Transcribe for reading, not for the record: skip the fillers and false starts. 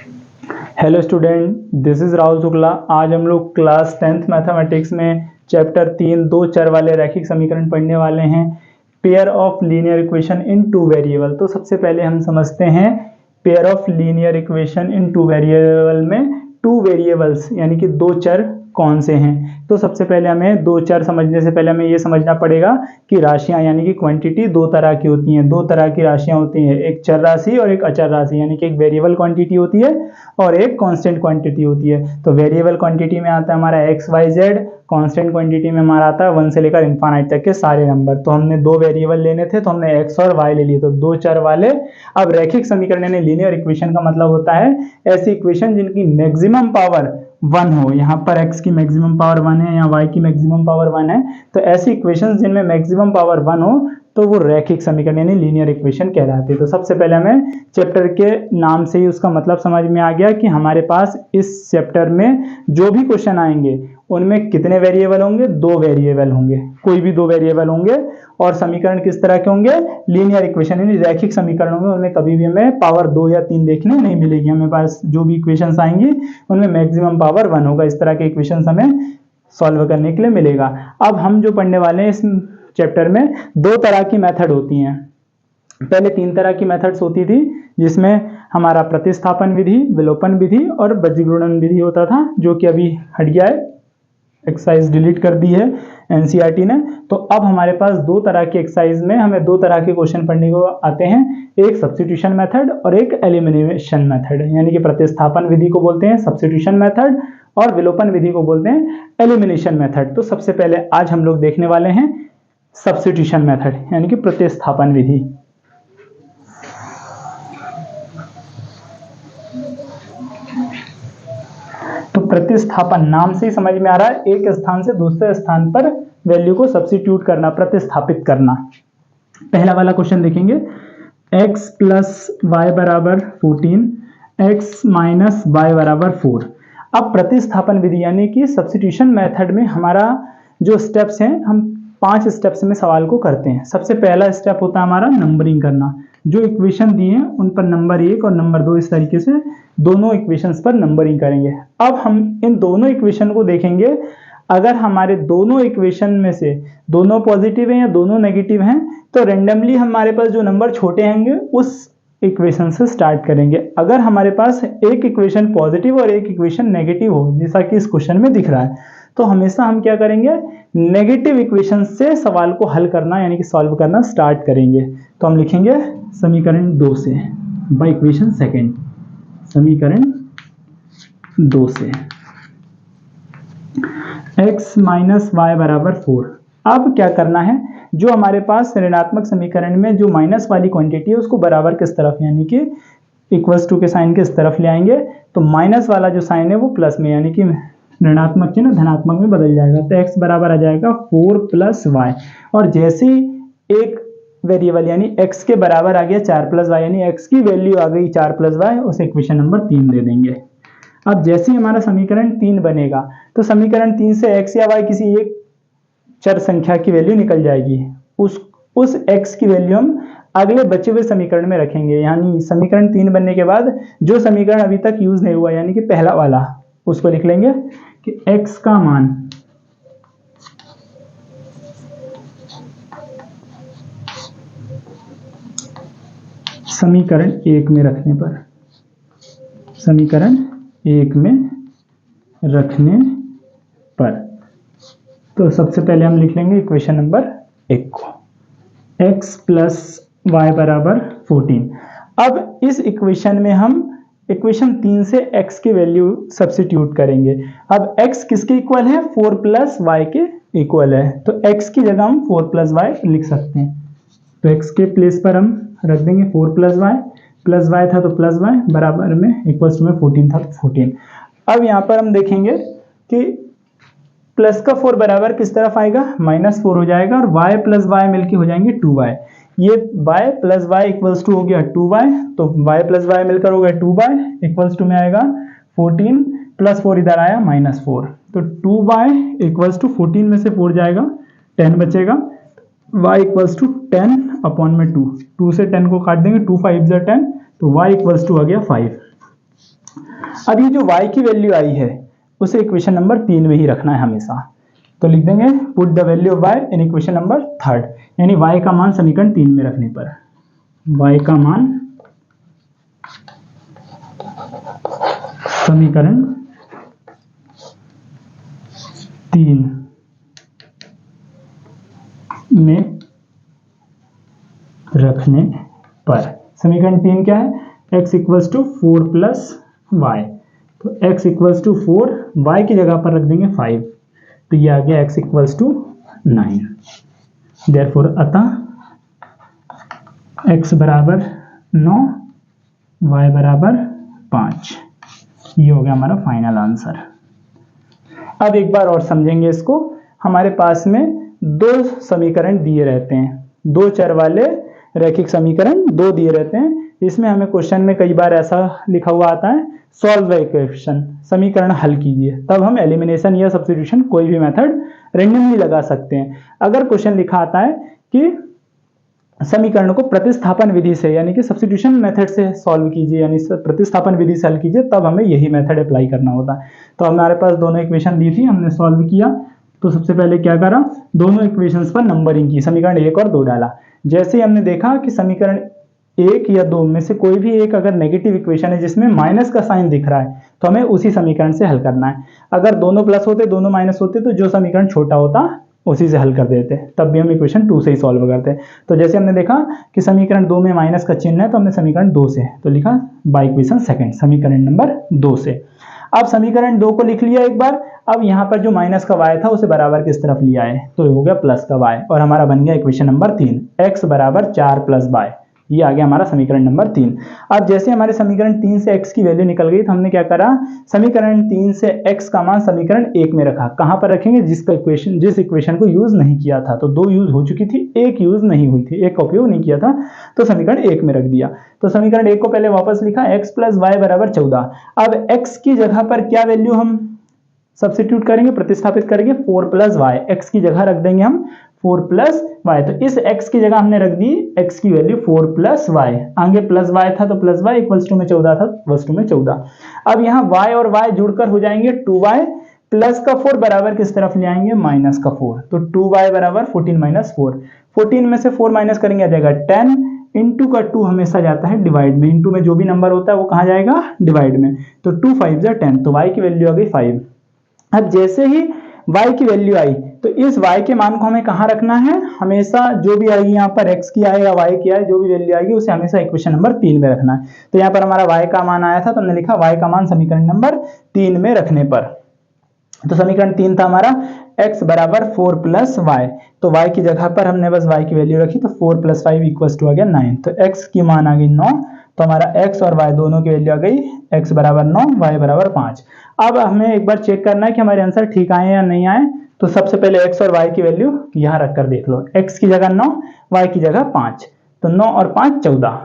Hello student, this is Rahul Shukla. आज हम लोग क्लास 10th मैथमेटिक्स में चैप्टर 3 दो चर वाले रैखिक समीकरण पढ़ने वाले हैं। Pair of linear equation in two variable. तो सबसे पहले हम समझते हैं pair of linear equation in two variable में टू वेरिएबल्स यानी कि दो चर कौन से हैं। तो सबसे पहले हमें दो चर समझने से पहले हमें ये समझना पड़ेगा कि राशियां यानी कि क्वांटिटी दो तरह की होती हैं। दो तरह की राशियां होती हैं, एक चर राशि और एक अचर राशि, यानी कि एक वेरिएबल क्वांटिटी होती है और एक कांस्टेंट क्वांटिटी होती है। तो वेरिएबल क्वांटिटी में आता है हमारा x y z, constant quantity में हमारा आता है 1 से लेकर इनफाइनाइट तक के सारे नंबर। तो हमने दो वेरिएबल लेने थे तो हमने एक्स और वाई ले लिए, तो दो चर वाले। अब रैखिक समीकरण यानी लीनियर इक्वेशन का मतलब होता है ऐसी इक्वेशन जिनकी मैक्सिमम पावर 1 हो। यहाँ पर x की मैक्सिमम पावर 1 है, यहाँ y की मैक्सिमम पावर 1 है। तो ऐसी इक्वेशंस जिनमें मैक्सिमम पावर 1 हो तो वो रैखिक समीकरण यानी लीनियर इक्वेशन कहलाती है। तो सबसे पहले हमें चैप्टर के नाम से ही उसका मतलब समझ में आ गया कि हमारे पास इस चैप्टर में जो भी क्वेश्चन आएंगे उनमें कितने वेरिएबल होंगे, दो वेरिएबल होंगे, कोई भी दो वेरिएबल होंगे। और समीकरण किस तरह के होंगे, लीनियर इक्वेशन यानी रैखिक समीकरण होंगे। उनमें कभी भी हमें पावर 2 या 3 देखने नहीं मिलेगी। हमें पास जो भी इक्वेशंस आएंगी उनमें मैक्सिमम पावर 1 होगा। इस तरह के इक्वेशंस हमें सॉल्व करने के लिए मिलेगा। अब हम जो पढ़ने वाले हैं इस चैप्टर में दो तरह की मेथड होती हैं। पहले तीन तरह की मेथड्स होती थी जिसमें हमारा प्रतिस्थापन विधि, विलोपन विधि और बीजगुणन विधि होता था, जो कि अभी हट गया है। एक्सरसाइज डिलीट कर दी है एनसीईआरटी ने। तो अब हमारे पास दो तरह के एक्सरसाइज में हमें दो तरह के क्वेश्चन पढ़ने को आते हैं, एक सब्स्टिट्यूशन मेथड और एक एलिमिनेशन मेथड। यानी कि प्रतिस्थापन विधि को बोलते हैं सब्स्टिट्यूशन मेथड और विलोपन विधि को बोलते हैं एलिमिनेशन मेथड। तो सबसे पहले आज हम लोग देखने वाले हैं सब्स्टिट्यूशन मेथड यानी कि प्रतिस्थापन विधि। तो प्रतिस्थापन नाम से ही समझ में आ रहा है एक स्थान से दूसरे स्थान पर वैल्यू को सब्स्टिट्यूट करना, प्रतिस्थापित करना। पहला वाला क्वेश्चन देखेंगे, x प्लस वाई बराबर 14, x माइनस वाई बराबर 4। अब प्रतिस्थापन विधि यानी कि सब्स्टिट्यूशन मेथड में हमारा जो स्टेप्स हैं, हम 5 स्टेप्स में सवाल को करते हैं। सबसे पहला स्टेप होता है हमारा नंबरिंग करना। जो इक्वेशन दिए हैं उन पर नंबर 1 और नंबर 2 इस तरीके से दोनों इक्वेशंस पर नंबरिंग करेंगे। अब हम इन दोनों इक्वेशन को देखेंगे। अगर हमारे दोनों इक्वेशन में से दोनों पॉजिटिव हैं या दोनों नेगेटिव हैं तो रेंडमली हमारे पास जो नंबर छोटे होंगे उस इक्वेशन से स्टार्ट करेंगे। अगर हमारे पास एक इक्वेशन पॉजिटिव और एक इक्वेशन नेगेटिव हो, जैसा कि इस क्वेश्चन में दिख रहा है, तो हमेशा हम क्या करेंगे, नेगेटिव इक्वेशन से सवाल को हल करना यानी कि सॉल्व करना स्टार्ट करेंगे। तो हम लिखेंगे समीकरण 2 से, बाय इक्वेशन सेकेंड, समीकरण 2 से x माइनस वाई बराबर 4। अब क्या करना है, जो हमारे पास ऋणात्मक समीकरण में जो माइनस वाली क्वांटिटी है उसको बराबर किस तरफ यानी कि इक्वल्स टू के साइन किस तरफ ले आएंगे, तो माइनस वाला जो साइन है वो प्लस में यानी कि ऋणात्मक चिन्ह धनात्मक में बदल जाएगा। तो x बराबर आ जाएगा 4 प्लस वाई। और जैसे ही एक वेरिएबल यानी x के बराबर आ गया 4 प्लस वाई, यानी x की वैल्यू आ गई 4 प्लस वाई, उस इक्वेशन नंबर 3 दे देंगे। अब जैसे ही हमारा समीकरण 3 बनेगा तो समीकरण 3 से x या y किसी एक चर संख्या की वैल्यू निकल जाएगी। उस x की वैल्यू हम अगले बचे हुए समीकरण में रखेंगे। यानी समीकरण 3 बनने के बाद जो समीकरण अभी तक यूज नहीं हुआ यानी कि पहला वाला, उसको लिख लेंगे कि x का मान समीकरण 1 में रखने पर, समीकरण 1 में रखने पर, तो सबसे पहले हम लिख लेंगे इक्वेशन नंबर 1 को, x प्लस वाई बराबर 14। अब इस इक्वेशन में हम इक्वेशन 3 से x की वैल्यू सब्स्टिट्यूट करेंगे। अब x किसके इक्वल है, 4 प्लस वाई के इक्वल है, तो x की जगह हम 4 प्लस वाई लिख सकते हैं। तो x के प्लेस पर हम रख देंगे 4 प्लस वाई था तो प्लस वाई बराबर में इक्वल्स में 14 था तो 14। अब यहाँ पर हम देखेंगे कि प्लस का 4 बराबर किस तरफ आएगा, -4 हो जाएगा और y प्लस वाई मिलके हो जाएंगे 2y। ये y plus y equals to हो गया 2y, तो y प्लस वाई मिलकर हो गया 2y इक्वल्स टू में आएगा 14 प्लस 4 इधर आया -4, तो 2y इक्वल्स टू 14 में से 4 जाएगा 10 बचेगा, y इक्वल्स टू 10 अपॉन में 2 से 10 को काट देंगे, 2 5 10, तो y इक्वल्स टू आ गया 5। अब ये जो y की वैल्यू आई है उसे इक्वेशन नंबर 3 में ही रखना है हमेशा। तो लिख देंगे put the value of y in equation number 3, यानी y का मान समीकरण 3 में रखने पर y का मान समीकरण 3 में रखने पर, समीकरण 3 क्या है, x equals to 4 plus y, तो x इक्वल्स टू 4, y की जगह पर रख देंगे 5, तो ये आ गया x इक्वल्स टू 9। देयरफॉर अतः x बराबर 9, y बराबर 5, ये हो गया हमारा फाइनल आंसर। अब एक बार और समझेंगे इसको। हमारे पास में दो समीकरण दिए रहते हैं, दो चर वाले रैखिक समीकरण दो दिए रहते हैं। इसमें हमें क्वेश्चन में कई बार ऐसा लिखा हुआ आता है, सॉल्व द इक्वेशन, समीकरण हल कीजिए। तब हम एलिमिनेशन या सब्स्टिट्यूशन कोई भी मेथड रेंडमली लगा सकते हैं। अगर क्वेश्चन लिखा आता है कि समीकरण को प्रतिस्थापन विधि से यानी कि सब्स्टिट्यूशन मेथड से सॉल्व कीजिए, यानी प्रतिस्थापन विधि से हल कीजिए, तब हमें यही मेथड अप्लाई करना होता है। तो हमारे पास दोनों इक्वेशन दी थी, हमने सॉल्व किया। तो सबसे पहले क्या करा, दोनों इक्वेशंस पर नंबरिंग की, समीकरण 1 और 2 डाला। जैसे ही हमने देखा कि समीकरण 1 या 2 में से कोई भी एक अगर नेगेटिव इक्वेशन है जिसमें माइनस का साइन दिख रहा है, तो हमें उसी समीकरण से हल करना है। अगर दोनों प्लस होते, दोनों माइनस होते, तो जो समीकरण छोटा होता उसी से हल कर देते, तब भी हम इक्वेशन 2 से ही सॉल्व करते। तो जैसे हमने देखा कि समीकरण 2 में माइनस का चिन्ह है, तो हमने समीकरण 2 से तो लिखा बाय इक्वेशन सेकंड, समीकरण नंबर 2 से। अब समीकरण 2 को लिख लिया एक बार। अब यहाँ पर जो माइनस का y था उसे बराबर किस तरफ लिया है, तो हो गया प्लस का y, और हमारा बन गया इक्वेशन नंबर 3, x बराबर 4 प्लस y। ये आ गया हमारा समीकरण नंबर 3। अब जैसे हमारे समीकरण 3 से x की वैल्यू निकल गई, तो हमने क्या करा, समीकरण 3 से x का मान समीकरण 1 में रखा। कहां पर रखेंगे, जिस इक्वेशन को यूज नहीं किया था। तो 2 यूज हो चुकी थी, 1 यूज नहीं हुई थी, 1 का उपयोग नहीं किया था, तो समीकरण 1 में रख दिया। तो समीकरण 1 को पहले वापस लिखा, x प्लस वाई बराबर 14। अब x की जगह पर क्या वैल्यू हम सब्स्टिट्यूट करेंगे, प्रतिस्थापित करेंगे, 4 प्लस वाई, एक्स की जगह रख देंगे हम 4 प्लस वाई। तो इस x की जगह हमने रख दी x की वैल्यू 4 प्लस वाई, आगे प्लस वाई था तो प्लस वाई, इक्वल्स टू में 14 था, इक्वल्स टू में 14। अब यहाँ y और y जुड़कर हो जाएंगे 2y, प्लस का 4 बराबर किस तरफ ले आएंगे, माइनस का 4, तो 2y बराबर 14 माइनस 4। 14 में से 4 माइनस करेंगे आ जाएगा 10, इंटू का 2 हमेशा जाता है डिवाइड में, इंटू में जो भी नंबर होता है वो कहाँ जाएगा, डिवाइड में। तो 2 5 जा 10, तो y की वैल्यू आ गई 5। अब जैसे ही y की वैल्यू आई, तो इस y के मान को हमें कहाँ रखना है, हमेशा जो भी आएगी यहाँ पर x की आए या y की आए, जो भी वैल्यू आएगी उसे हमेशा इक्वेशन नंबर 3 में रखना है। तो यहाँ पर हमारा y का मान आया था, तो हमने लिखा y का मान समीकरण नंबर 3 में रखने पर। तो समीकरण 3 था हमारा x बराबर 4 प्लस वाई, तो y की जगह पर हमने बस y की वैल्यू रखी, तो 4 प्लस 5 इक्वल्स टू आ गया 9। तो x की मान आ गई 9, तो हमारा x और y दोनों की वैल्यू आ गई, x बराबर 9, y बराबर 5। अब हमें एक बार चेक करना है कि हमारे आंसर ठीक आए या नहीं आए। तो सबसे पहले x और y की वैल्यू यहाँ रखकर देख लो, x की जगह 9, y की जगह 5, तो 9 और 5 14,